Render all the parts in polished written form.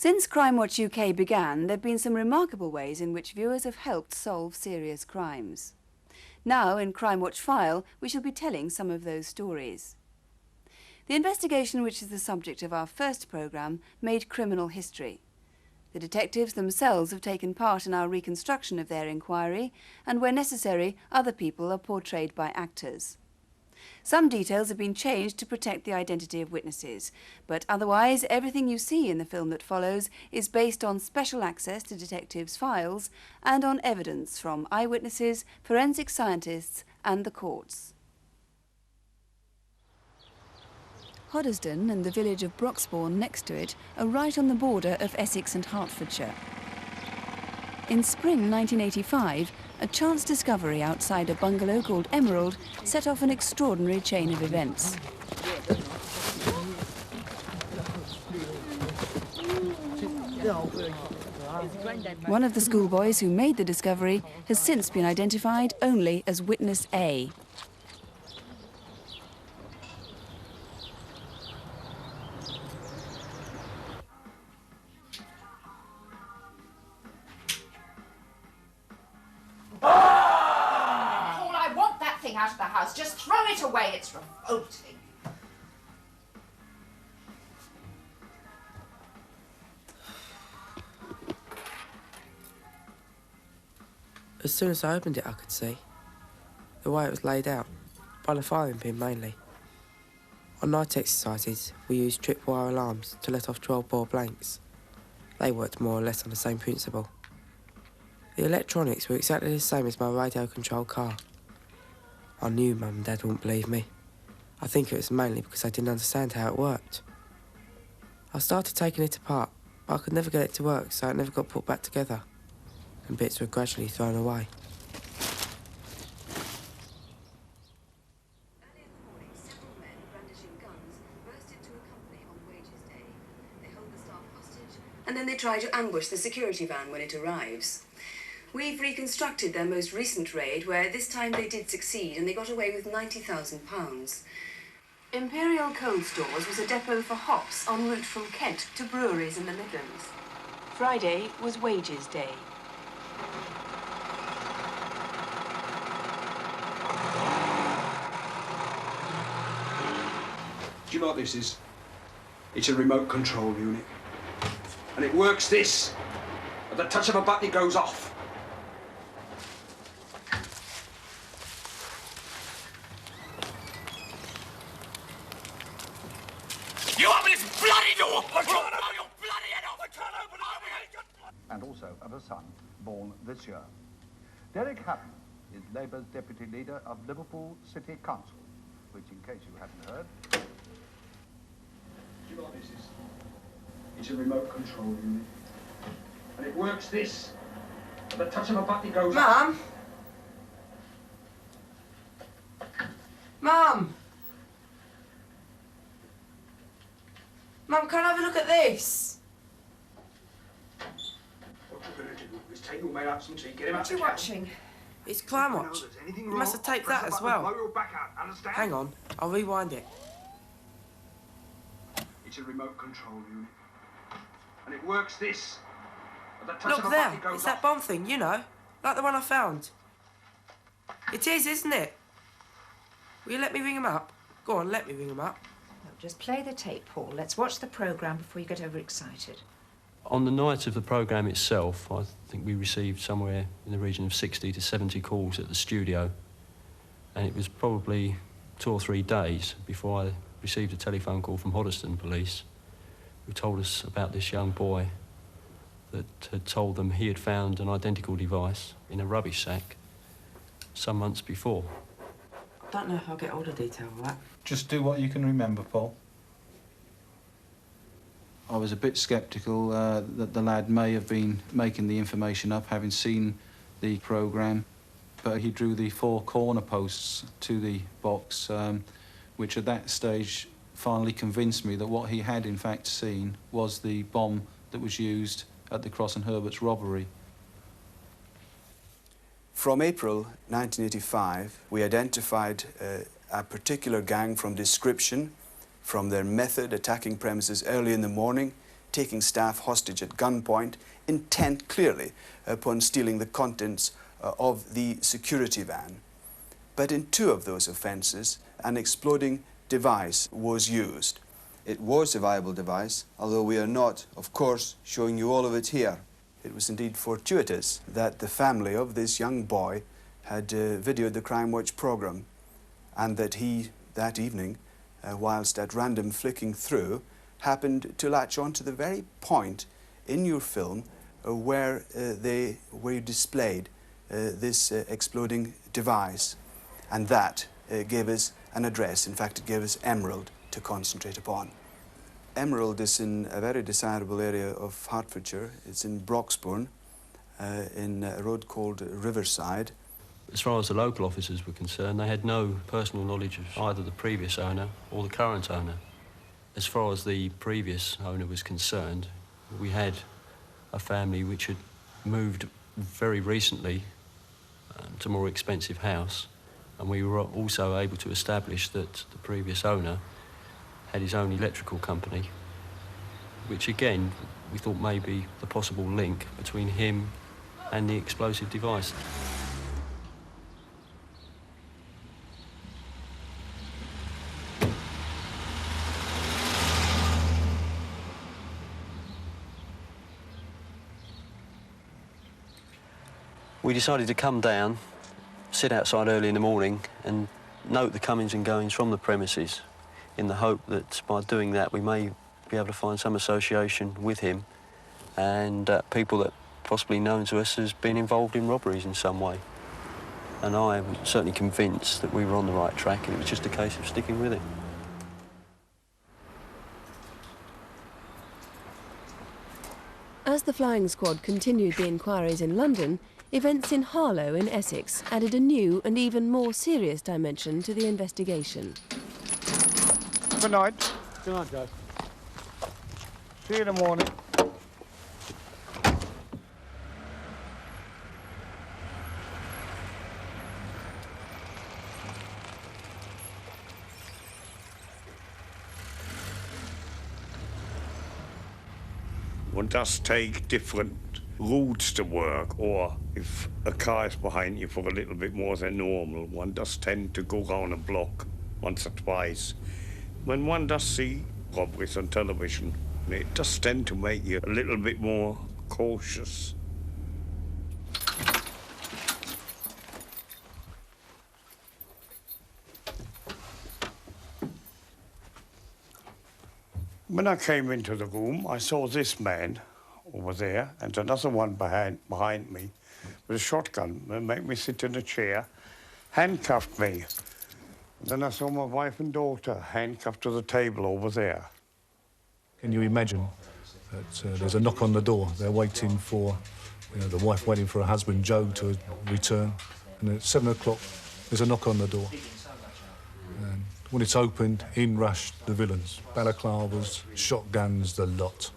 Since Crimewatch UK began, there have been some remarkable ways in which viewers have helped solve serious crimes. Now, in Crimewatch File, we shall be telling some of those stories. The investigation, which is the subject of our first programme, made criminal history. The detectives themselves have taken part in our reconstruction of their inquiry, and where necessary, other people are portrayed by actors. Some details have been changed to protect the identity of witnesses, but otherwise everything you see in the film that follows is based on special access to detectives' files and on evidence from eyewitnesses, forensic scientists and the courts. Hoddesdon and the village of Broxbourne next to it are right on the border of Essex and Hertfordshire. In spring 1985, a chance discovery outside a bungalow called Emerald set off an extraordinary chain of events. One of the schoolboys who made the discovery has since been identified only as Witness A. Out of the house. Just throw it away. It's revolting. As soon as I opened it, I could see the way it was laid out, by the firing pin mainly. On night exercises, we used tripwire alarms to let off 12-bore blanks. They worked more or less on the same principle. The electronics were exactly the same as my radio-controlled car. I knew Mum and Dad wouldn't believe me. I think it was mainly because I didn't understand how it worked. I started taking it apart, but I could never get it to work, so it never got put back together, and bits were gradually thrown away. Early in the morning, several men brandishing guns burst into a company on wages day. They hold the staff hostage, and then they try to ambush the security van when it arrives. We've reconstructed their most recent raid, where this time they did succeed and they got away with £90,000. Imperial Coal Stores was a depot for hops en route from Kent to breweries in the Midlands. Friday was wages day. Do you know what this is? It's a remote control unit. And it works this. At the touch of a button, it goes off. You open this bloody door! I can't open your bloody head off! I can't open it! And also of a son born this year. Derek Hutton is Labour's deputy leader of Liverpool City Council, which, in case you hadn't heard... Do you know what this is? It's a remote control unit. And it works this. At the touch of a button, it goes off. Mum! Mum, can I have a look at this? What we're going to do is take your mate out some tea, get him out What the are you cab. watching? It's Crimewatch. You must have taped that as well. Hang on, I'll rewind it. It's a remote control unit. And it works this. At the touch Look of a there, button, it goes it's that off. bomb thing, you know, like the one I found. It is, isn't it? Will you let me ring him up? Go on, let me ring him up. No, just play the tape, Paul. Let's watch the programme before you get overexcited. On the night of the programme itself, I think we received somewhere in the region of 60 to 70 calls at the studio, and it was probably 2 or 3 days before I received a telephone call from Hoddesdon Police, who told us about this young boy that had told them he had found an identical device in a rubbish sack some months before. I don't know if I'll get all the detail of that. Just do what you can remember, Paul. I was a bit sceptical that the lad may have been making the information up, having seen the programme, but he drew the 4 corner posts to the box, which at that stage finally convinced me that what he had in fact seen was the bomb that was used at the Cross and Herbert's robbery. From April 1985, we identified a particular gang from description, from their method attacking premises early in the morning, taking staff hostage at gunpoint, intent clearly upon stealing the contents of the security van. But in 2 of those offences, an exploding device was used. It was a viable device, although we are not, of course, showing you all of it here. It was indeed fortuitous that the family of this young boy had videoed the Crimewatch programme, and that he, that evening, whilst at random flicking through, happened to latch on to the very point in your film where you displayed this exploding device. And that gave us an address. In fact, it gave us Emerald to concentrate upon. Emerald is in a very desirable area of Hertfordshire. It's in Broxbourne, in a road called Riverside. As far as the local officers were concerned, they had no personal knowledge of either the previous owner or the current owner. As far as the previous owner was concerned, we had a family which had moved very recently to a more expensive house, and we were also able to establish that the previous owner had his own electrical company, which again we thought may be the possible link between him and the explosive device. We decided to come down, sit outside early in the morning and note the comings and goings from the premises, in the hope that by doing that we may be able to find some association with him and people that possibly known to us as being involved in robberies in some way. And I was certainly convinced that we were on the right track, and it was just a case of sticking with it. As the flying squad continued the inquiries in London, events in Harlow in Essex added a new and even more serious dimension to the investigation. Good night. Good night, guys. See you in the morning. One does take different routes to work, or if a car is behind you for a little bit more than normal, one does tend to go round a block once or twice. When one does see robberies on television, it does tend to make you a little bit more cautious. When I came into the room, I saw this man over there and another one behind me with a shotgun. They made me sit in a chair, handcuffed me. Then I saw my wife and daughter handcuffed to the table over there. Can you imagine that there's a knock on the door? They're waiting for, the wife waiting for her husband, Joe, to return. And at 7 o'clock, there's a knock on the door. And when it's opened, in rushed the villains. Balaclavas, shotguns, the lot.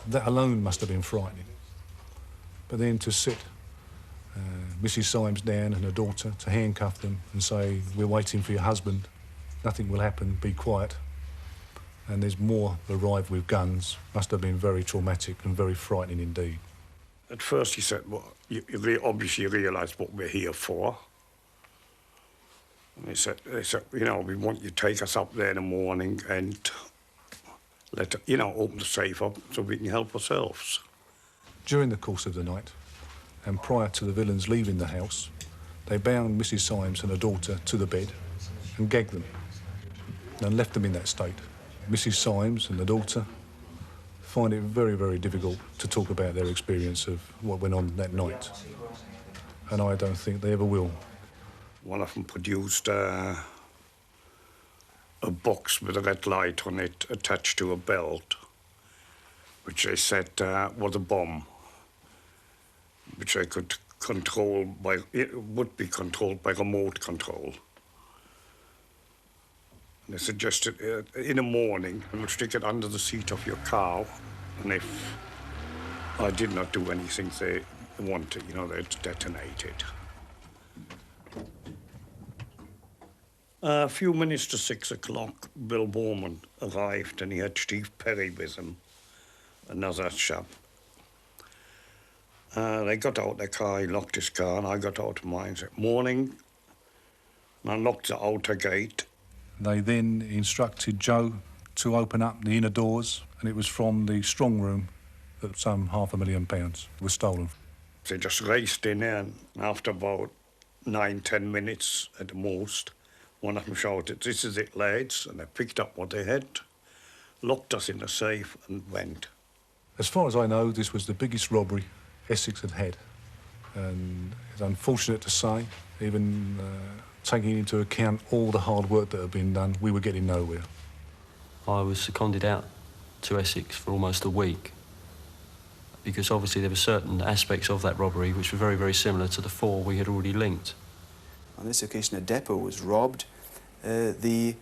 That alone must have been frightening. But then to sit Mrs. Symes down and her daughter, to handcuff them and say, we're waiting for your husband, nothing will happen, be quiet. And there's more arrived with guns, must have been very traumatic and very frightening indeed. At first he said, well, you obviously realise what we're here for. And they said, we want you to take us up there in the morning and open the safe up so we can help ourselves. During the course of the night, and prior to the villains leaving the house, they bound Mrs. Symes and her daughter to the bed and gagged them and left them in that state. Mrs. Symes and the daughter find it very, very difficult to talk about their experience of what went on that night. And I don't think they ever will. One of them produced a box with a red light on it attached to a belt, which they said was a bomb, which they could control by, it would be controlled by remote control. And they suggested in the morning, you would stick it under the seat of your car, and if I did not do anything they wanted, they'd detonate it. A few minutes to 6 o'clock, Bill Borman arrived, and he had Steve Perry with him. another chap. They got out their car, he locked his car, and I got out of mine. Said, morning, and I locked the outer gate. They then instructed Joe to open up the inner doors, and it was from the strong room that some £500,000 was stolen. They just raced in there, and after about 9-10 minutes at the most, one of them shouted, "This is it, lads," and they picked up what they had, locked us in the safe and went. As far as I know, this was the biggest robbery Essex had had, and it's unfortunate to say, even taking into account all the hard work that had been done, we were getting nowhere. I was seconded out to Essex for almost a week because obviously there were certain aspects of that robbery which were very, very similar to the 4 we had already linked. On this occasion, a depot was robbed. The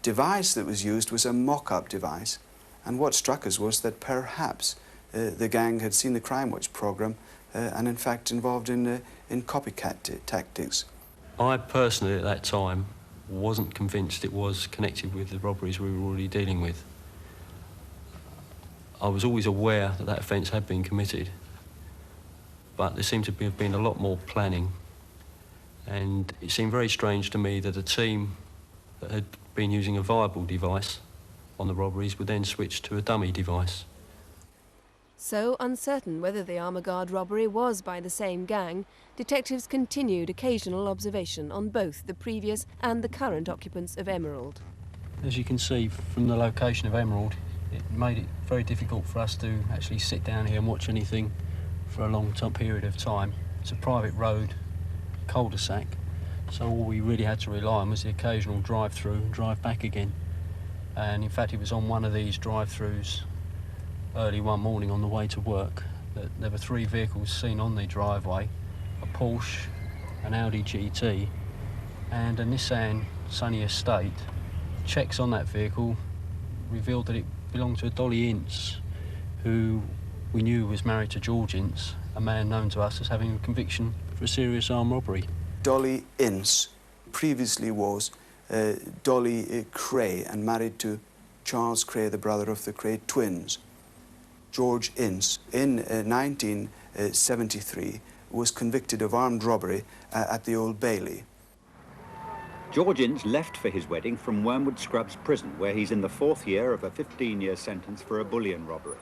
device that was used was a mock-up device, and what struck us was that perhaps the gang had seen the Crimewatch programme and in fact involved in copycat tactics. I personally at that time wasn't convinced it was connected with the robberies we were already dealing with. I was always aware that that offence had been committed, but there seemed to have been a lot more planning, and it seemed very strange to me that a team that had been using a viable device on the robberies would then switch to a dummy device. So uncertain whether the armaguard robbery was by the same gang, detectives continued occasional observation on both the previous and the current occupants of Emerald. As you can see from the location of Emerald, it made it very difficult for us to actually sit down here and watch anything for a long period of time. It's a private road, cul-de-sac, so all we really had to rely on was the occasional drive-through and drive back again. And in fact, it was on one of these drive-throughs early one morning on the way to work that there were 3 vehicles seen on the driveway: a Porsche, an Audi GT and a Nissan Sunny Estate. Checks on that vehicle revealed that it belonged to a Dolly Ince, who we knew was married to George Ince, a man known to us as having a conviction for a serious armed robbery. Dolly Ince previously was Dolly Cray and married to Charles Cray, the brother of the Cray twins. George Ince, in 1973, was convicted of armed robbery at the Old Bailey. George Ince left for his wedding from Wormwood Scrubs prison, where he's in the 4th year of a 15-year sentence for a bullion robbery.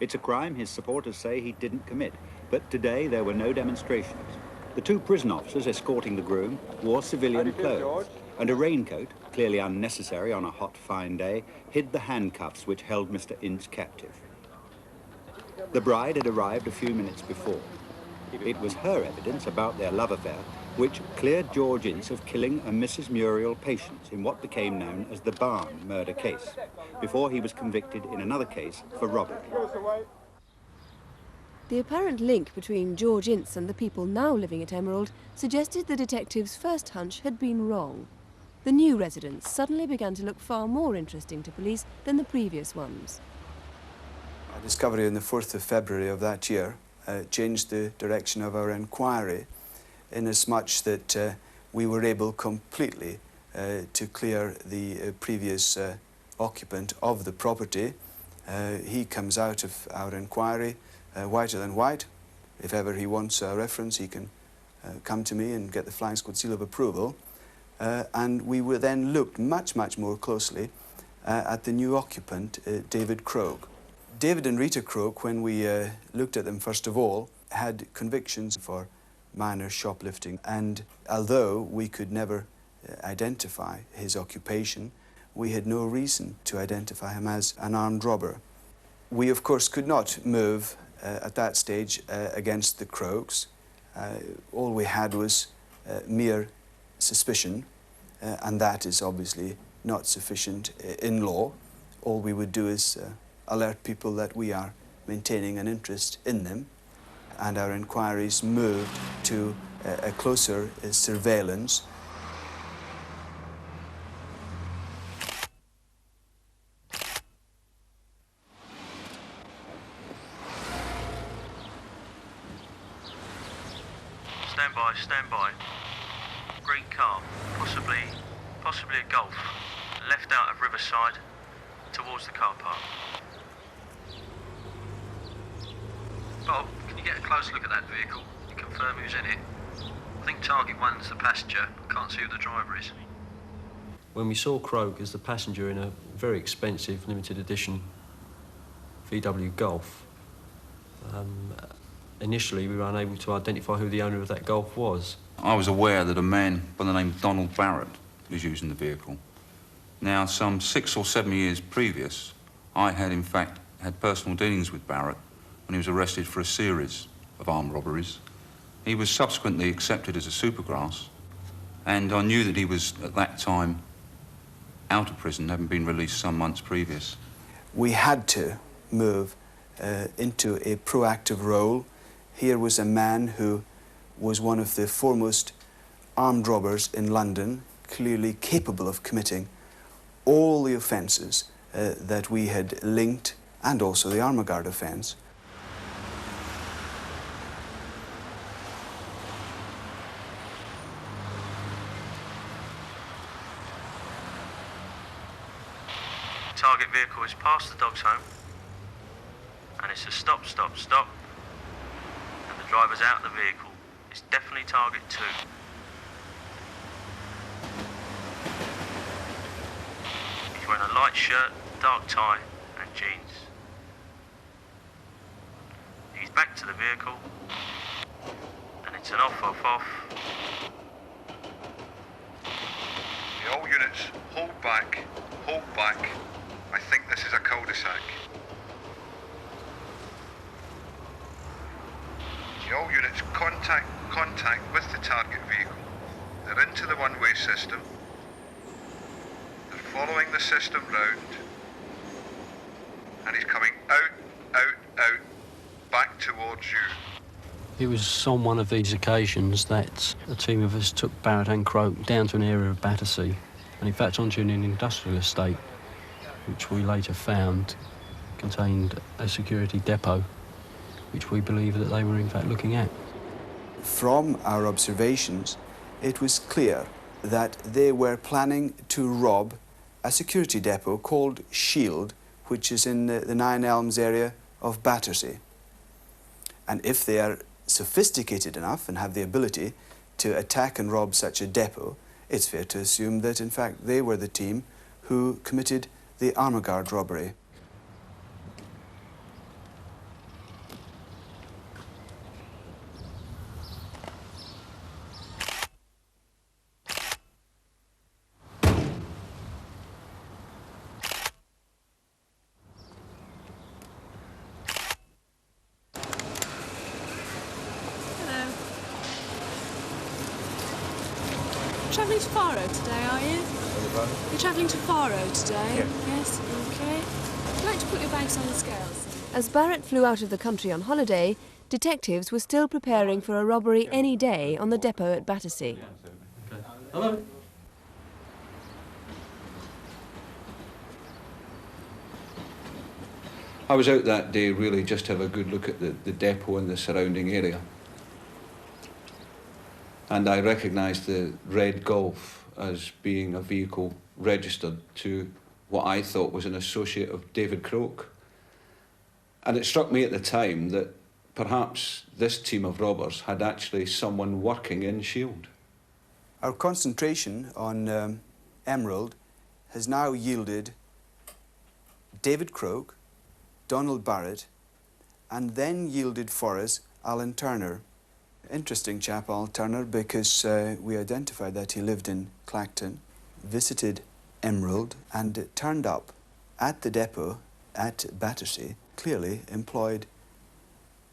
It's a crime his supporters say he didn't commit, but today there were no demonstrations. The 2 prison officers escorting the groom wore civilian clothes, and a raincoat, clearly unnecessary on a hot, fine day, hid the handcuffs which held Mr. Ince captive. The bride had arrived a few minutes before. It was her evidence about their love affair which cleared George Ince of killing a Mrs. Muriel Patience in what became known as the Barn murder case, before he was convicted in another case for robbery. The apparent link between George Ince and the people now living at Emerald suggested the detective's first hunch had been wrong. The new residents suddenly began to look far more interesting to police than the previous ones. Our discovery on the 4th of February of that year changed the direction of our inquiry, inasmuch that we were able completely to clear the previous occupant of the property. He comes out of our inquiry whiter than white. If ever he wants a reference, he can come to me and get the flying squad seal of approval. And we were then looked much, much more closely at the new occupant, David Croak. David and Rita Croak, when we looked at them first of all, had convictions for minor shoplifting, and although we could never identify his occupation, we had no reason to identify him as an armed robber. We of course could not move at that stage against the Croaks. All we had was mere suspicion, and that is obviously not sufficient in law. All we would do is alert people that we are maintaining an interest in them, and our inquiries moved to a closer surveillance. Stand by. Green car, possibly a Golf, left out of Riverside, towards the car park. Bob, can you get a close look at that vehicle and confirm who's in it? I think target 1's the passenger. I can't see who the driver is. When we saw Croak as the passenger in a very expensive limited edition VW Golf, initially we were unable to identify who the owner of that Golf was. I was aware that a man by the name of Donald Barrett was using the vehicle. Now, some 6 or 7 years previous, I had in fact had personal dealings with Barrett when he was arrested for a series of armed robberies. He was subsequently accepted as a Supergrass, and I knew that he was at that time out of prison, having been released some months previous. We had to move into a proactive role. Here was a man who was one of the foremost armed robbers in London, clearly capable of committing all the offences that we had linked, and also the armaguard offence. Target vehicle is past the dog's home, and it's a stop, stop, stop, and the driver's out of the vehicle. It's definitely target 2. He's wearing a light shirt, dark tie, and jeans. He's back to the vehicle, and it's an off, off, off. All units, hold back, hold back. I think this is a cul-de-sac. All units, contact with the target vehicle. They're into the one-way system. They're following the system round. And he's coming out, back towards you. It was on one of these occasions that a team of us took Barrett and Croak down to an area of Battersea, and in fact onto an industrial estate, which we later found contained a security depot, which we believe that they were in fact looking at. From our observations, it was clear that they were planning to rob a security depot called Shield, which is in the Nine Elms area of Battersea. And if they are sophisticated enough and have the ability to attack and rob such a depot, it's fair to assume that in fact they were the team who committed the armaguard robbery. Travelling to Faro today, are you? You're travelling to Faro today? Yes, OK. I'd like to put your bags on the scales. As Barrett flew out of the country on holiday, detectives were still preparing for a robbery any day on the depot at Battersea. Hello. I was out that day really just to have a good look at the depot and the surrounding area. And I recognised the red Golf as being a vehicle registered to what I thought was an associate of David Croak. And it struck me at the time that perhaps this team of robbers had actually someone working in Shield. Our concentration on Emerald has now yielded David Croak, Donald Barrett, and then yielded for us Alan Turner. Interesting chap, Al Turner, because we identified that he lived in Clacton, visited Emerald, and turned up at the depot at Battersea, clearly employed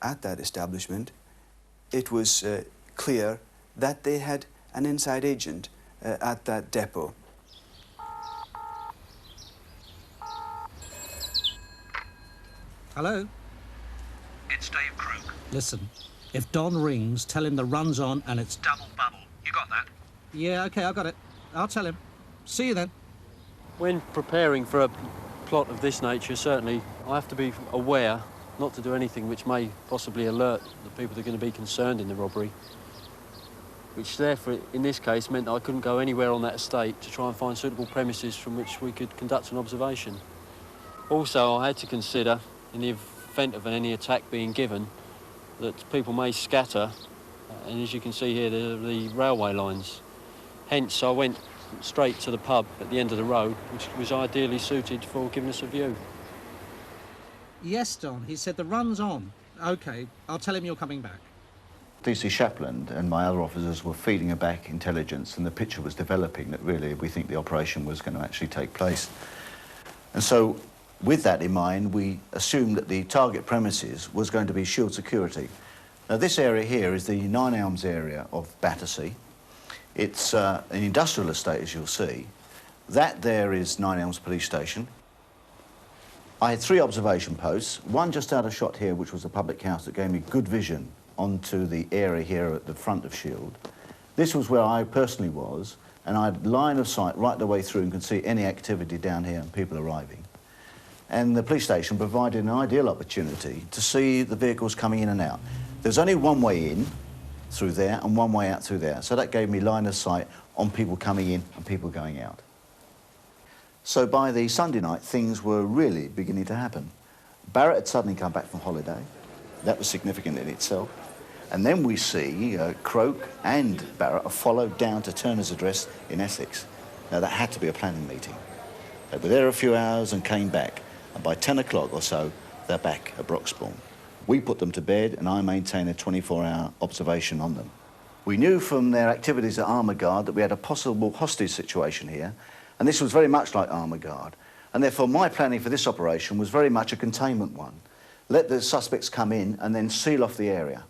at that establishment. It was clear that they had an inside agent at that depot. Hello? It's Dave Croak. Listen, if Don rings, tell him the run's on and it's... Double bubble. You got that? Yeah, OK, I got it. I'll tell him. See you then. When preparing for a plot of this nature, certainly I have to be aware not to do anything which may possibly alert the people that are going to be concerned in the robbery, which therefore, in this case, meant that I couldn't go anywhere on that estate to try and find suitable premises from which we could conduct an observation. Also, I had to consider, in the event of any attack being given, that people may scatter, and as you can see here, the railway lines. Hence, I went straight to the pub at the end of the road, which was ideally suited for giving us a view. Yes, Don, he said the run's on. OK, I'll tell him you're coming back. DC Shapland and my other officers were feeding her back intelligence, and the picture was developing that really we think the operation was going to actually take place. And so, with that in mind, we assumed that the target premises was going to be Shield Security. Now, this area here is the Nine Elms area of Battersea. It's an industrial estate, as you'll see. That there is Nine Elms Police Station. I had 3 observation posts, one just out of shot here, which was a public house that gave me good vision onto the area here at the front of Shield. This was where I personally was, and I had line of sight right the way through and could see any activity down here and people arriving. And the police station provided an ideal opportunity to see the vehicles coming in and out. There's only one way in through there and one way out through there, so that gave me line of sight on people coming in and people going out. So by the Sunday night, things were really beginning to happen. Barrett had suddenly come back from holiday. That was significant in itself. And then we see Croak and Barrett are followed down to Turner's address in Essex. Now, that had to be a planning meeting. They were there a few hours and came back. And by 10 o'clock or so, they're back at Broxbourne. We put them to bed, and I maintain a 24-hour observation on them. We knew from their activities at Armaguard that we had a possible hostage situation here, and this was very much like Armaguard. And therefore, my planning for this operation was very much a containment one. Let the suspects come in and then seal off the area.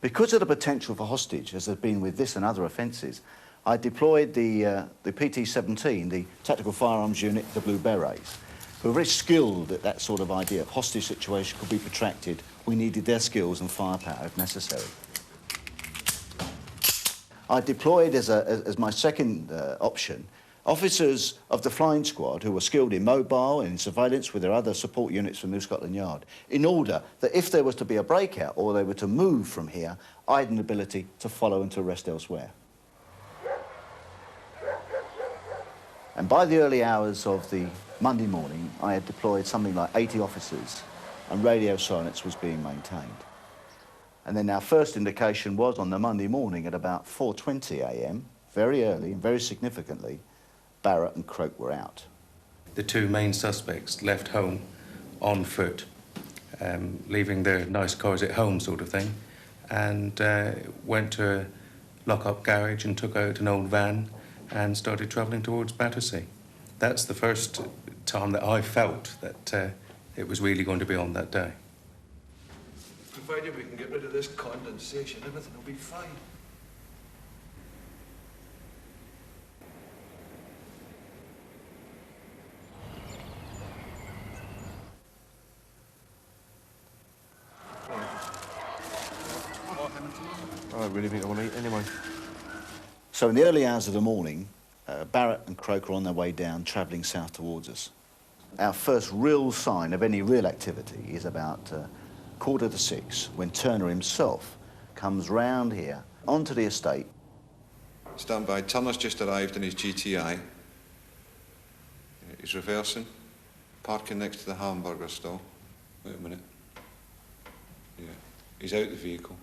Because of the potential for hostage, as there's been with this and other offences, I deployed the PT-17, the Tactical Firearms Unit, the Blue Berets, who were very skilled at that sort of idea. If hostage situation could be protracted, we needed their skills and firepower if necessary. I deployed as my second option officers of the flying squad who were skilled in mobile and in surveillance with their other support units from New Scotland Yard, in order that if there was to be a breakout or they were to move from here, I had an ability to follow and to arrest elsewhere. And by the early hours of the Monday morning, I had deployed something like 80 officers, and radio silence was being maintained. And then our first indication was on the Monday morning at about 4:20 a.m, very early and very significantly, Barrett and Croak were out. The 2 main suspects left home on foot, leaving their nice cars at home sort of thing, and went to a lock-up garage and took out an old van and started travelling towards Battersea. That's the first time that I felt that it was really going to be on that day. Provided we can get rid of this condensation, everything will be fine. I don't really think I want to eat anyway. So in the early hours of the morning, Barrett and Croak are on their way down, travelling south towards us. Our first real sign of any real activity is about 6:15, when Turner himself comes round here onto the estate. Stand by. Turner's just arrived in his GTI. He's reversing, parking next to the hamburger stall. Wait a minute. Yeah, he's out the vehicle.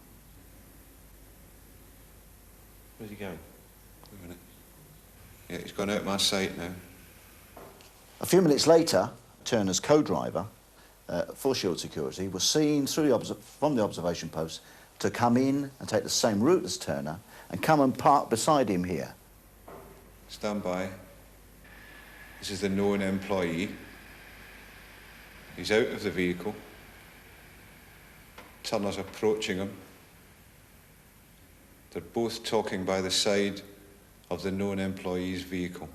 Where's he going? Wait a minute. Yeah, he's gone out my sight now. A few minutes later, Turner's co-driver for Shield Security was seen from the observation post to come in and take the same route as Turner and come and park beside him here. Stand by. This is the known employee. He's out of the vehicle. Turner's approaching him. They're both talking by the side of the known employee's vehicle.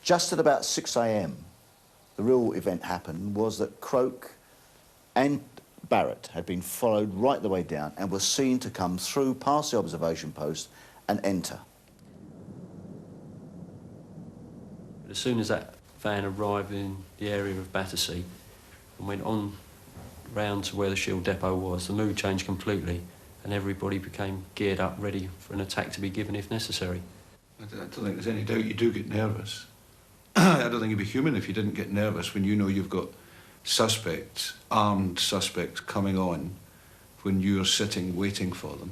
Just at about 6 a.m, the real event happened was that Croak and Barrett had been followed right the way down and were seen to come through past the observation post and enter. As soon as that van arrived in the area of Battersea and went on round to where the Shield depot was, the mood changed completely and everybody became geared up, ready for an attack to be given if necessary. I don't think there's any doubt you do get nervous. I don't think you'd be human if you didn't get nervous when you know you've got suspects, armed suspects coming on when you're sitting waiting for them,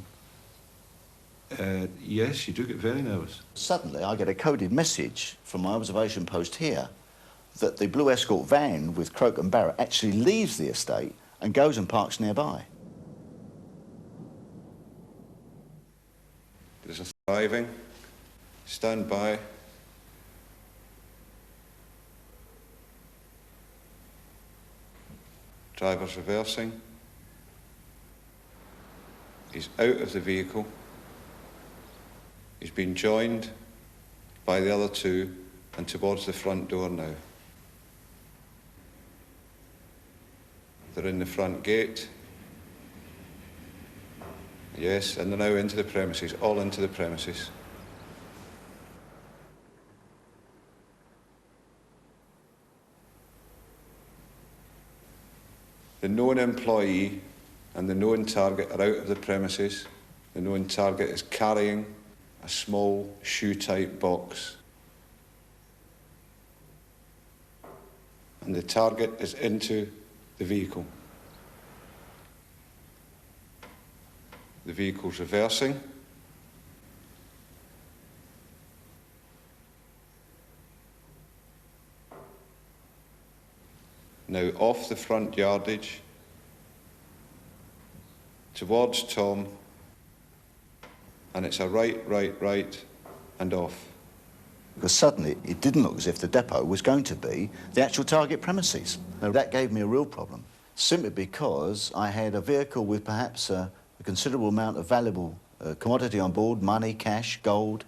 yes, you do get very nervous. Suddenly I get a coded message from my observation post here that the blue escort van with Croak and Barrett actually leaves the estate and goes and parks nearby. There's a arriving, stand by. Driver's reversing. He's out of the vehicle. He's been joined by the other two and towards the front door now. They're in the front gate. Yes, and they're now into the premises, all into the premises. The known employee and the known target are out of the premises. The known target is carrying a small shoe-type box. And the target is into the vehicle. The vehicle's reversing. Now off the front yardage, towards Tom, and it's a right, and off. Because suddenly it didn't look as if the depot was going to be the actual target premises. Now that gave me a real problem, simply because I had a vehicle with perhaps a considerable amount of valuable commodity on board, money, cash, gold,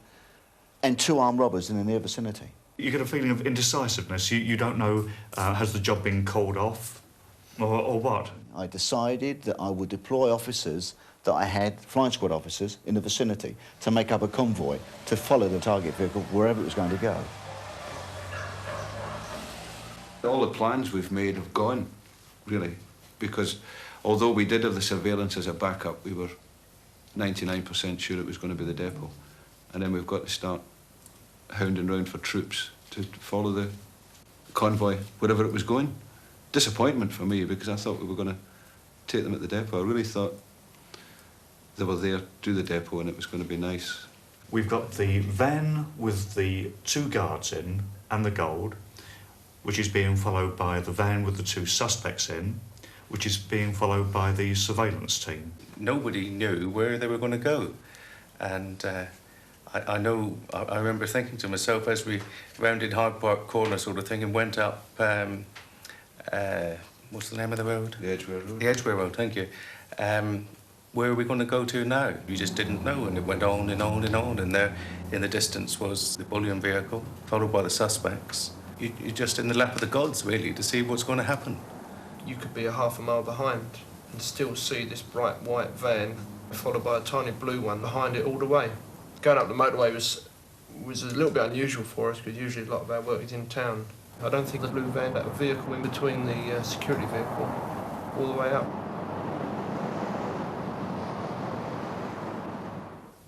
and 2 armed robbers in the near vicinity. You get a feeling of indecisiveness. You don't know, has the job been called off or what? I decided that I would deploy officers that I had, flying squad officers, in the vicinity to make up a convoy to follow the target vehicle wherever it was going to go. All the plans we've made have gone, really, because although we did have the surveillance as a backup, we were 99% sure it was going to be the depot. And then we've got to start hounding round for troops to follow the convoy wherever it was going. Disappointment for me, because I thought we were going to take them at the depot. I really thought they were there to the depot and it was going to be nice. We've got the van with the 2 guards in and the gold, which is being followed by the van with the 2 suspects in, which is being followed by the surveillance team. Nobody knew where they were going to go. And I remember thinking to myself as we rounded Hyde Park Corner sort of thing and went up, what's the name of the road? The Edgware Road. The Edgware Road, thank you. Where are we going to go to now? You just didn't know, and it went on and on and on, and there in the distance was the bullion vehicle, followed by the suspects. You're just in the lap of the gods, really, to see what's going to happen. You could be a half a mile behind and still see this bright white van followed by a tiny blue one behind it all the way. Going up the motorway was a little bit unusual for us, because usually a lot of our work is in town. I don't think the blue van had a vehicle in between the security vehicle all the way up.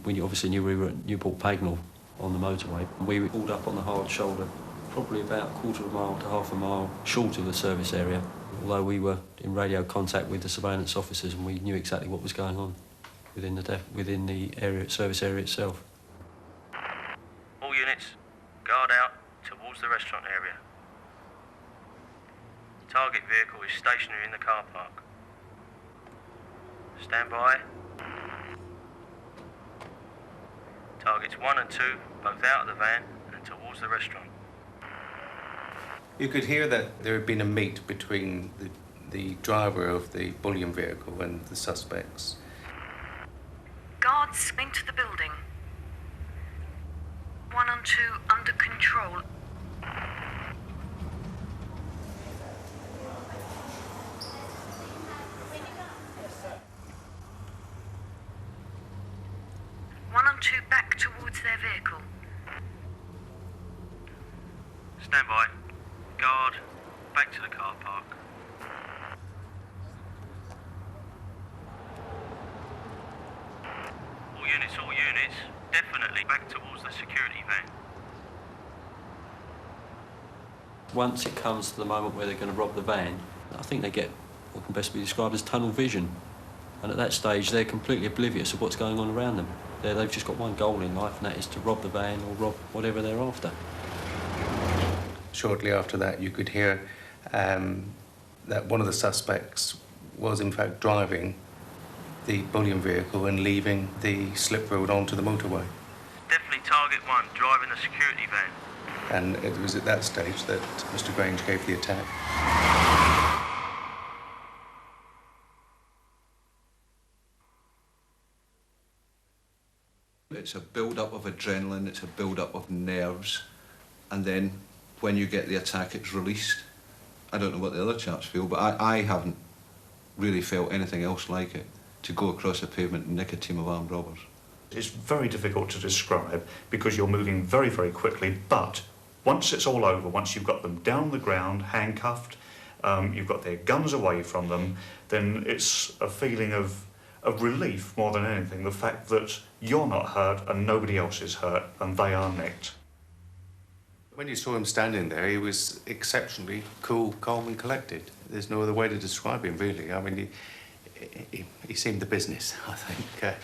We obviously knew we were at Newport Pagnell on the motorway. We were pulled up on the hard shoulder, probably about a quarter of a mile to half a mile short of the service area, although we were in radio contact with the surveillance officers and we knew exactly what was going on within the area, service area itself. All units, guard out towards the restaurant area. Target vehicle is stationary in the car park. Stand by. Targets 1 and 2, both out of the van and towards the restaurant. You could hear that there had been a meet between the driver of the bullion vehicle and the suspects. Guards into the building. 1 and 2 under control. One and 2 back towards their vehicle. Stand by. Guard, back to the car park. All units, definitely back towards the security van. Once it comes to the moment where they're going to rob the van, I think they get what can best be described as tunnel vision. And at that stage, they're completely oblivious of what's going on around them. They've just got one goal in life, and that is to rob the van or rob whatever they're after. Shortly after that, you could hear that one of the suspects was in fact driving the bullion vehicle and leaving the slip road onto the motorway. Definitely target one, driving the security van. And it was at that stage that Mr. Grange gave the attack. It's a build-up of adrenaline, it's a build-up of nerves, and then when you get the attack, it's released. I don't know what the other chaps feel, but I haven't really felt anything else like it, to go across the pavement and nick a team of armed robbers. It's very difficult to describe because you're moving very, very quickly, but once it's all over, once you've got them down the ground, handcuffed, you've got their guns away from them, then it's a feeling of relief more than anything, the fact that you're not hurt and nobody else is hurt and they are nicked. When you saw him standing there, he was exceptionally cool, calm and collected. There's no other way to describe him, really. I mean, he seemed the business, I think.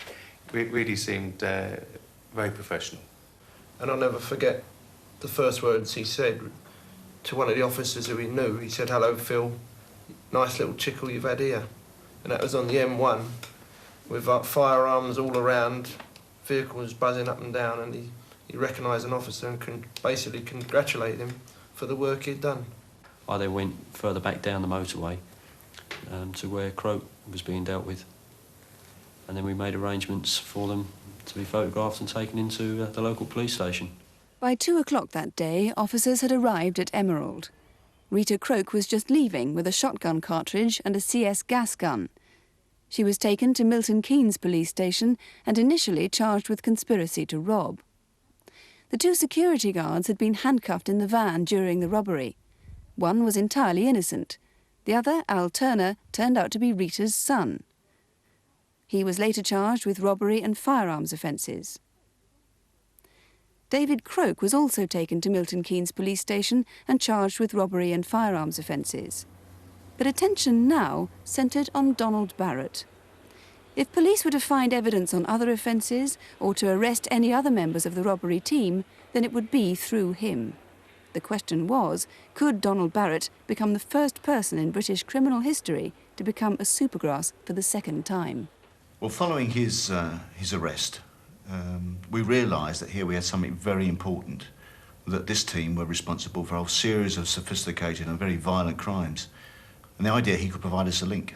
Really seemed very professional. And I'll never forget the first words he said to one of the officers who he knew. He said, "Hello, Phil. Nice little chickle you've had here." And that was on the M1 with firearms all around, vehicles buzzing up and down, and he recognised an officer and basically congratulated him for the work he'd done. I then went further back down the motorway to where Croak was being dealt with. And then we made arrangements for them to be photographed and taken into the local police station. By 2 o'clock that day, officers had arrived at Emerald. Rita Croak was just leaving with a shotgun cartridge and a CS gas gun. She was taken to Milton Keynes police station and initially charged with conspiracy to rob. The 2 security guards had been handcuffed in the van during the robbery. One was entirely innocent. The other, Al Turner, turned out to be Rita's son. He was later charged with robbery and firearms offences. David Croak was also taken to Milton Keynes police station and charged with robbery and firearms offences. But attention now centred on Donald Barrett. If police were to find evidence on other offences or to arrest any other members of the robbery team, then it would be through him. The question was, could Donald Barrett become the first person in British criminal history to become a Supergrass for the second time? Well, following his arrest, we realised that here we had something very important, that this team were responsible for a whole series of sophisticated and very violent crimes. And the idea he could provide us a link.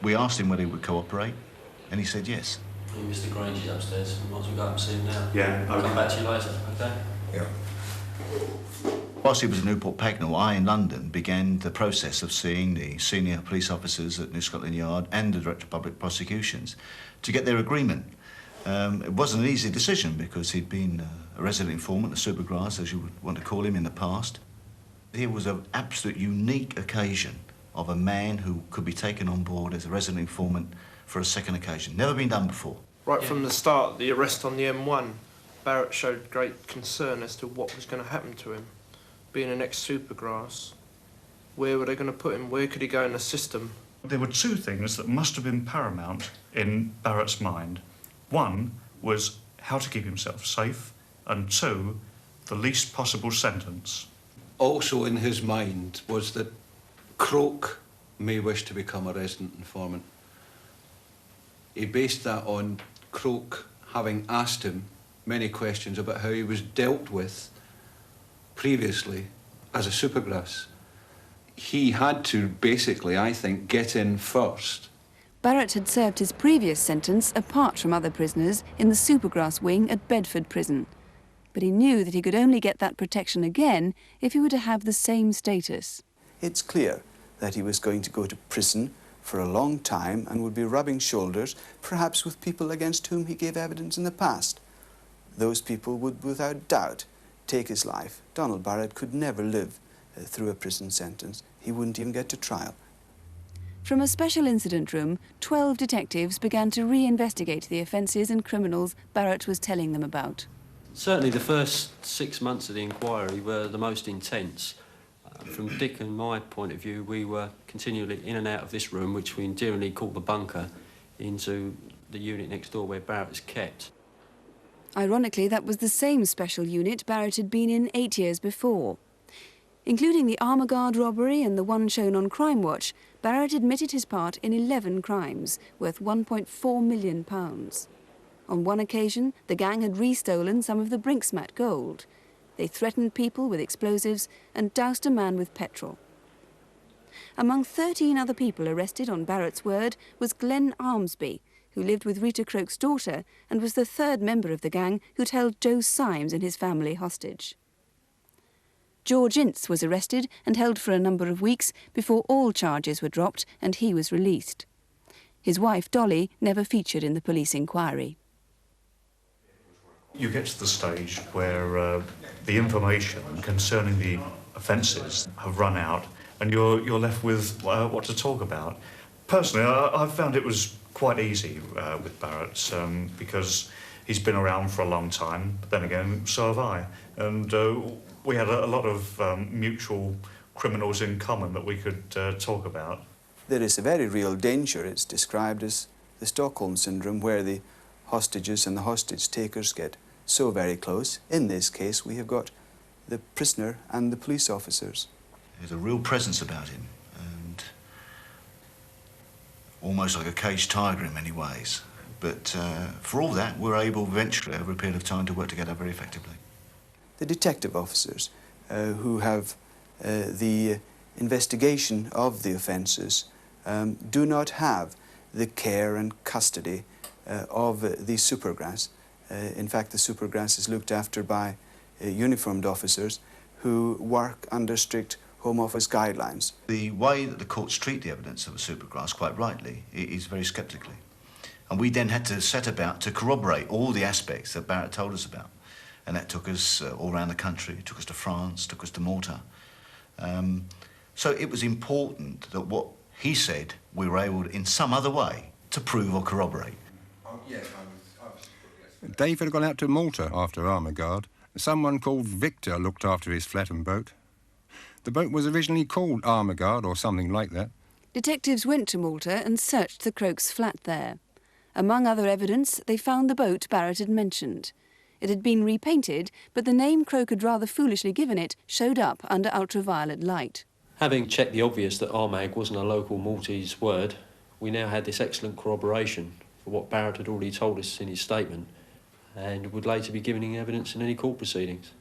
We asked him whether he would cooperate, and he said yes. Mr. Grange is upstairs. We might as well go up and see him now. Yeah, I'll come back to you later, OK? Yeah. Whilst he was at Newport Pagnell, I, in London, began the process of seeing the senior police officers at New Scotland Yard and the Director of Public Prosecutions to get their agreement. It wasn't an easy decision because he'd been a resident informant, a Supergrass, as you would want to call him, in the past. Here was an absolute unique occasion of a man who could be taken on board as a resident informant for a second occasion. Never been done before. Right from the start, the arrest on the M1, Barrett showed great concern as to what was going to happen to him. Being an ex-Supergrass, where were they going to put him? Where could he go in the system? There were 2 things that must have been paramount in Barrett's mind. One was how to keep himself safe, and 2, the least possible sentence. Also in his mind was that Croak may wish to become a resident informant. He based that on Croak having asked him many questions about how he was dealt with previously as a Supergrass. He had to basically, I think, get in first. Barrett had served his previous sentence apart from other prisoners in the Supergrass wing at Bedford Prison. But he knew that he could only get that protection again if he were to have the same status. It's clear that he was going to go to prison for a long time and would be rubbing shoulders, perhaps with people against whom he gave evidence in the past. Those people would, without doubt, take his life. Donald Barrett could never live through a prison sentence. He wouldn't even get to trial. From a special incident room, 12 detectives began to re-investigate the offences and criminals Barrett was telling them about. Certainly the first 6 months of the inquiry were the most intense. From Dick and my point of view, we were continually in and out of this room, which we endearingly call the bunker, into the unit next door where Barrett's kept. Ironically, that was the same special unit Barrett had been in 8 years before. Including the armaguard robbery and the one shown on Crimewatch, Barrett admitted his part in 11 crimes, worth £1.4 million. On one occasion, the gang had restolen some of the Brinksmat gold. They threatened people with explosives and doused a man with petrol. Among 13 other people arrested on Barrett's word was Glenn Armsby, who lived with Rita Croke's daughter and was the third member of the gang who'd held Joe Symes and his family hostage. George Ince was arrested and held for a number of weeks before all charges were dropped and he was released. His wife, Dolly, never featured in the police inquiry. You get to the stage where the information concerning the offences have run out and you're left with what to talk about. Personally, I found it was quite easy with Barrett because he's been around for a long time, but then again, so have I. And we had a lot of mutual criminals in common that we could talk about. There is a very real danger. It's described as the Stockholm Syndrome, where the hostages and the hostage takers get so very close. In this case, we have got the prisoner and the police officers. There's a real presence about him, and almost like a caged tiger in many ways. But for all that, we're able eventually, over a period of time, to work together very effectively. The detective officers who have the investigation of the offences do not have the care and custody of the Supergrass. In fact, the Supergrass is looked after by uniformed officers who work under strict Home Office guidelines. The way that the courts treat the evidence of a Supergrass, quite rightly, is very sceptically. And we then had to set about to corroborate all the aspects that Barrett told us about. And that took us all around the country. It took us to France, took us to Malta. So it was important that what he said, we were able, in some other way, to prove or corroborate. David had gone out to Malta after Armaguard. Someone called Victor looked after his flattened boat. The boat was originally called Armaguard or something like that. Detectives went to Malta and searched the Crokes' flat there. Among other evidence, they found the boat Barrett had mentioned. It had been repainted, but the name Croke had rather foolishly given it showed up under ultraviolet light. Having checked the obvious that Armag wasn't a local Maltese word, we now had this excellent corroboration for what Barrett had already told us in his statement, and would later be giving evidence in any court proceedings.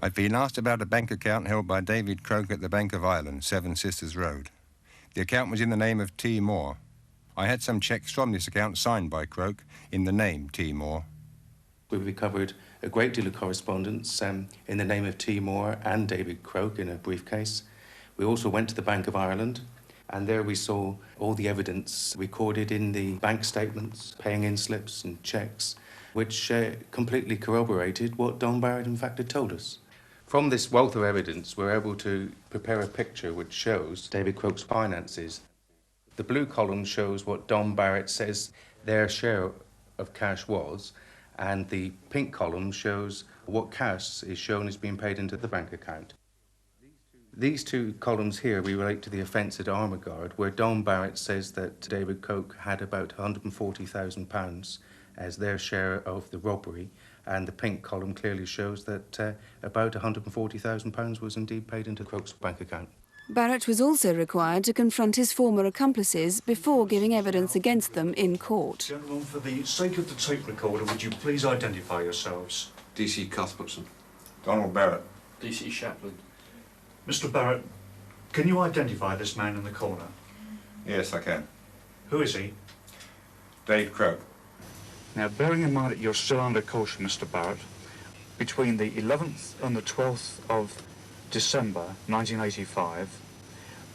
I've been asked about a bank account held by David Croke at the Bank of Ireland, Seven Sisters Road. The account was in the name of T. Moore. I had some cheques from this account signed by Croke in the name T. Moore. We recovered a great deal of correspondence in the name of T. Moore and David Croke in a briefcase. We also went to the Bank of Ireland, and there we saw all the evidence recorded in the bank statements, paying in slips and cheques, which completely corroborated what Don Barrett in fact had told us. From this wealth of evidence, we're able to prepare a picture which shows David Croke's finances. The blue column shows what Don Barrett says their share of cash was, and the pink column shows what cash is shown as being paid into the bank account. These two columns here we relate to the offence at Armaguard, where Don Barrett says that David Croke had about £140,000 as their share of the robbery, and the pink column clearly shows that about £140,000 was indeed paid into Croke's bank account. Barrett was also required to confront his former accomplices before giving evidence against them in court. Gentlemen, for the sake of the tape recorder, would you please identify yourselves? D.C. Cuthbertson. Donald Barrett. D.C. Shapland. Mr. Barrett, can you identify this man in the corner? Yes, I can. Who is he? Dave Croke. Now, bearing in mind that you're still under caution, Mr. Barrett, between the 11th and the 12th of December 1985,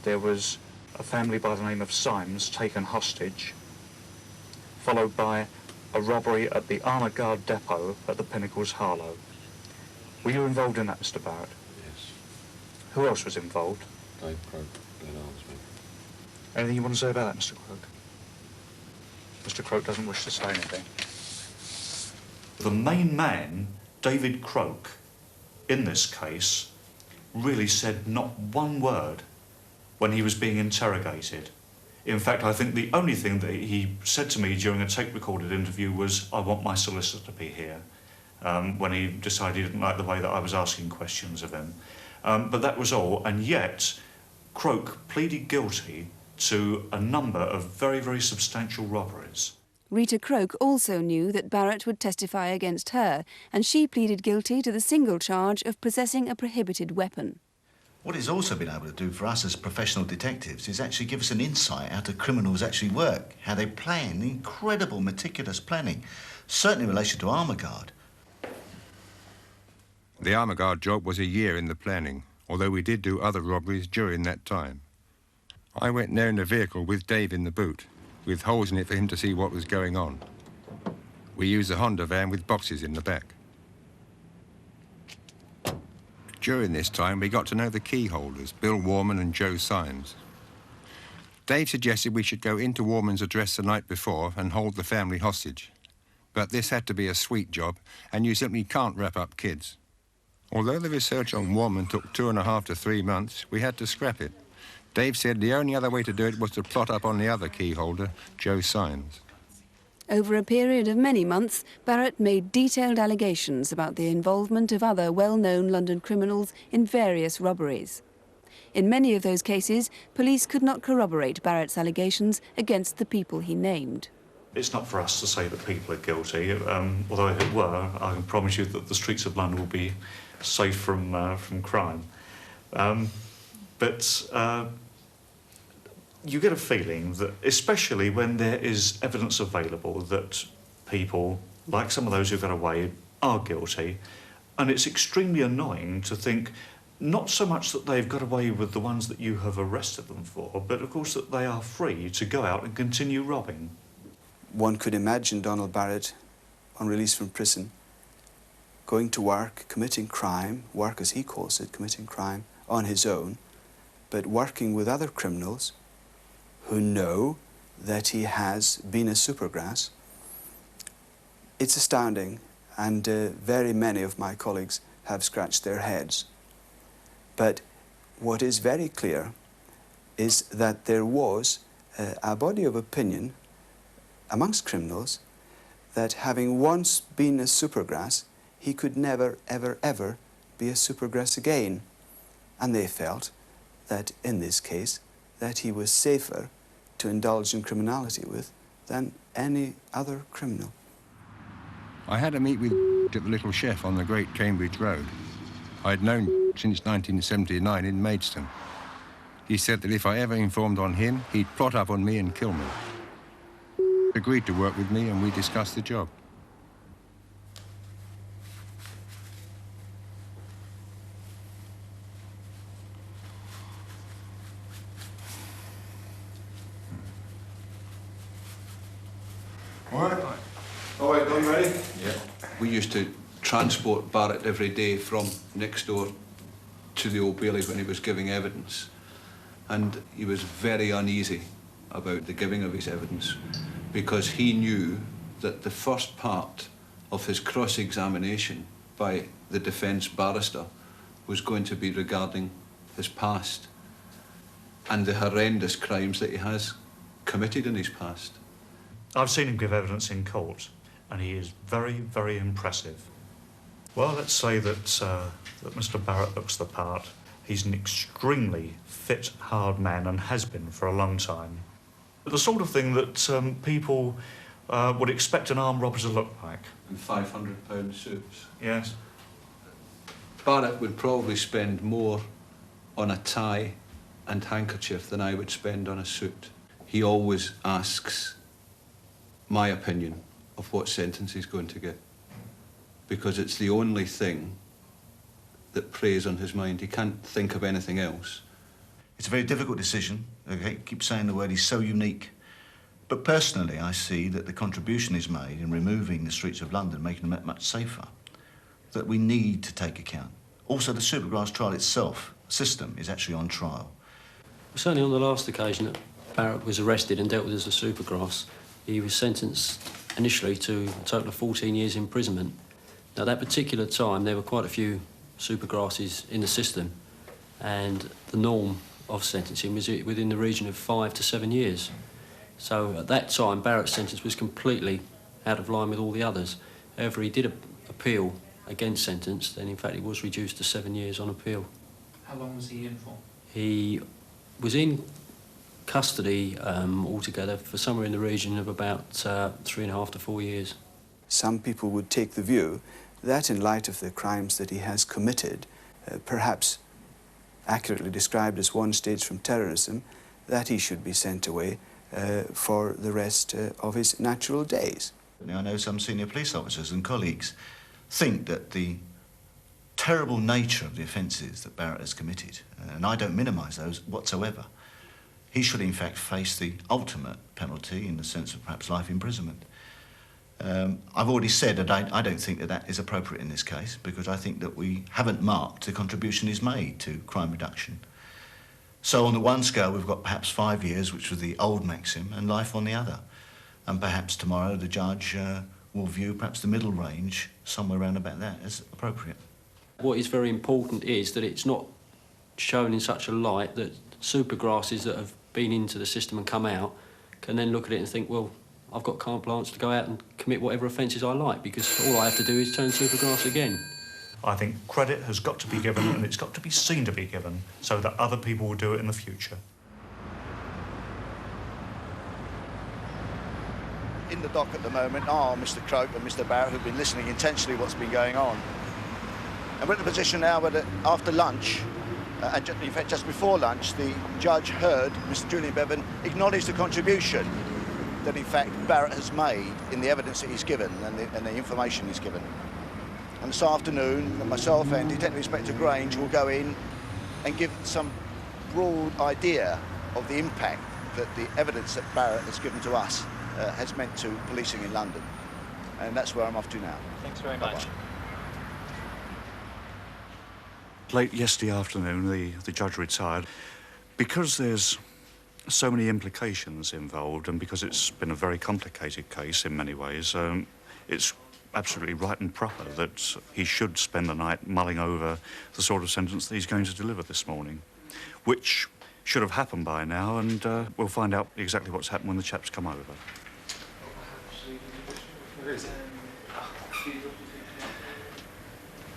there was a family by the name of Symes taken hostage, followed by a robbery at the Armaguard depot at the Pinnacles, Harlow. Were you involved in that, Mr. Barrett? Yes. Who else was involved? Dave Croke, Glenn Armsby. Anything you want to say about that, Mr. Croke? Mr. Croke doesn't wish to say anything. The main man, David Croke, in this case, really said not one word when he was being interrogated. In fact, I think the only thing that he said to me during a tape-recorded interview was, "I want my solicitor to be here," when he decided he didn't like the way that I was asking questions of him. But that was all, and yet Croke pleaded guilty to a number of very, very substantial robberies. Rita Croke also knew that Barrett would testify against her, and she pleaded guilty to the single charge of possessing a prohibited weapon. What it's also been able to do for us as professional detectives is actually give us an insight how the criminals actually work, how they plan, incredible, meticulous planning, certainly in relation to armaguard. The armaguard job was a year in the planning, although we did do other robberies during that time. I went there in a vehicle with Dave in the boot, with holes in it for him to see what was going on. We used a Honda van with boxes in the back. During this time, we got to know the key holders, Bill Warman and Joe Sines. Dave suggested we should go into Warman's address the night before and hold the family hostage. But this had to be a sweet job, and you simply can't wrap up kids. Although the research on Warman took 2.5 to 3 months, we had to scrap it. Dave said the only other way to do it was to plot up on the other key holder, Joe Sines. Over a period of many months, Barrett made detailed allegations about the involvement of other well-known London criminals in various robberies. In many of those cases, police could not corroborate Barrett's allegations against the people he named. It's not for us to say that people are guilty, although if it were, I can promise you that the streets of London will be safe from crime. But you get a feeling that, especially when there is evidence available that people, like some of those who got away, are guilty, and it's extremely annoying to think not so much that they've got away with the ones that you have arrested them for, but of course that they are free to go out and continue robbing. One could imagine Donald Barrett, on release from prison, going to work, committing crime, work as he calls it, committing crime on his own, but working with other criminals who know that he has been a Supergrass. It's astounding, and very many of my colleagues have scratched their heads. But what is very clear is that there was a body of opinion amongst criminals that having once been a Supergrass, he could never, ever, ever be a Supergrass again. And they felt that in this case, that he was safer to indulge in criminality with than any other criminal. I had a meet with at the Little Chef on the Great Cambridge Road. I'd known since 1979 in Maidstone. He said that if I ever informed on him, he'd plot up on me and kill me. He agreed to work with me and we discussed the job. All right, done, ready? Yeah. We used to transport Barrett every day from next door to the Old Bailey when he was giving evidence. And he was very uneasy about the giving of his evidence because he knew that the first part of his cross-examination by the defence barrister was going to be regarding his past and the horrendous crimes that he has committed in his past. I've seen him give evidence in court, and he is very, very impressive. Well, let's say that Mr. Barrett looks the part. He's an extremely fit, hard man and has been for a long time. The sort of thing that people would expect an armed robber to look like. And £500 suits. Yes. Barrett would probably spend more on a tie and handkerchief than I would spend on a suit. He always asks my opinion of what sentence he's going to get, because it's the only thing that preys on his mind. He can't think of anything else. It's a very difficult decision. I keep saying the word, he's so unique. But personally, I see that the contribution he's made in removing the streets of London, making them much safer, that we need to take account. Also, the Supergrass trial itself, system, is actually on trial. Certainly on the last occasion that Barrett was arrested and dealt with as a Supergrass, he was sentenced initially to a total of 14 years imprisonment. Now, at that particular time, there were quite a few Supergrasses in the system, and the norm of sentencing was within the region of 5 to 7 years. So at that time, Barrett's sentence was completely out of line with all the others. However, he did appeal against sentence, and in fact it was reduced to 7 years on appeal. How long was he in for? He was in custody altogether for somewhere in the region of about 3.5 to 4 years. Some people would take the view that in light of the crimes that he has committed, perhaps accurately described as one stage from terrorism, that he should be sent away for the rest of his natural days. Now, I know some senior police officers and colleagues think that the terrible nature of the offences that Barrett has committed, and I don't minimise those whatsoever, he should in fact face the ultimate penalty in the sense of perhaps life imprisonment. I've already said that I don't think that that is appropriate in this case, because I think that we haven't marked the contribution he's made to crime reduction. So on the one scale, we've got perhaps 5 years, which was the old maxim, and life on the other. And perhaps tomorrow the judge will view perhaps the middle range, somewhere around about that, as appropriate. What is very important is that it's not shown in such a light that supergrasses that have been into the system and come out can then look at it and think, well, I've got carte blanche to go out and commit whatever offences I like, because all I have to do is turn supergrass again. I think credit has got to be given, and it's got to be seen to be given, so that other people will do it in the future. In the dock at the moment are Mr. Croak and Mr. Barrett, who've been listening intensely to what's been going on. And we're in a position now where after lunch, and in fact just before lunch, the judge heard Mr. Julian Bevan acknowledge the contribution that in fact Barrett has made in the evidence that he's given and the information he's given. And this afternoon, myself and Detective Inspector Grange will go in and give some broad idea of the impact that the evidence that Barrett has given to us has meant to policing in London. And that's where I'm off to now. Thanks very much. Late yesterday afternoon, the judge retired. Because there's so many implications involved, and because it's been a very complicated case in many ways, it's absolutely right and proper that he should spend the night mulling over the sort of sentence that he's going to deliver this morning, which should have happened by now, and we'll find out exactly what's happened when the chaps come over. Where is it?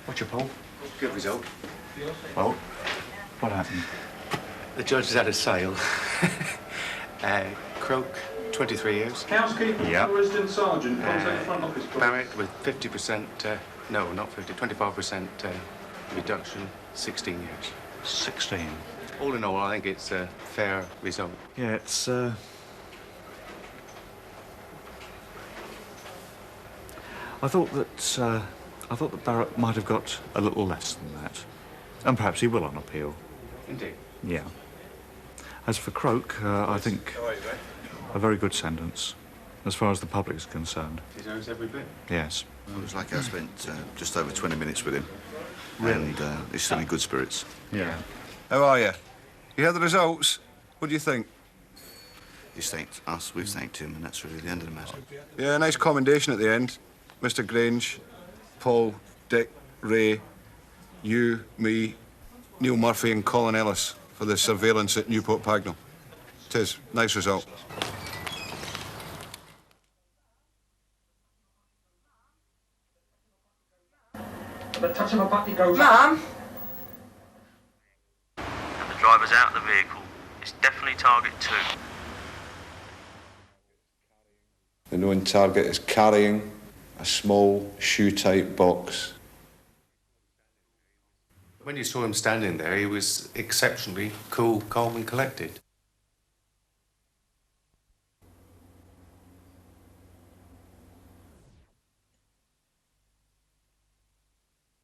What's your poll? Good result. Well, what happened? The judge has had a sale. Croak, 23 years. Housekeeper, Yep. resident sergeant, contact front office, please. Barrett with 50%, no, not 50, 25% reduction, 16 years. 16? All in all, I think it's a fair result. Yeah, it's, I thought that Barrett might have got a little less than that. And perhaps he will on appeal. Indeed. Yeah. As for Croak, I think a very good sentence, as far as the public is concerned. Deserves every bit. Yes. Well, it was like I spent just over 20 minutes with him. Really? And he's still in good spirits. Yeah. How are you? You heard the results? What do you think? He's thanked us, we've thanked him, and that's really the end of the matter. Yeah, nice commendation at the end. Mr. Grange, Paul, Dick, Ray, you, me, Neil Murphy and Colin Ellis for the surveillance at Newport Pagnell. 'Tis. Nice result. At the touch of a button, he goes... Mum! And the driver's out of the vehicle. It's definitely target 2. The known target is carrying a small shoe-type box. When you saw him standing there, he was exceptionally cool, calm and collected.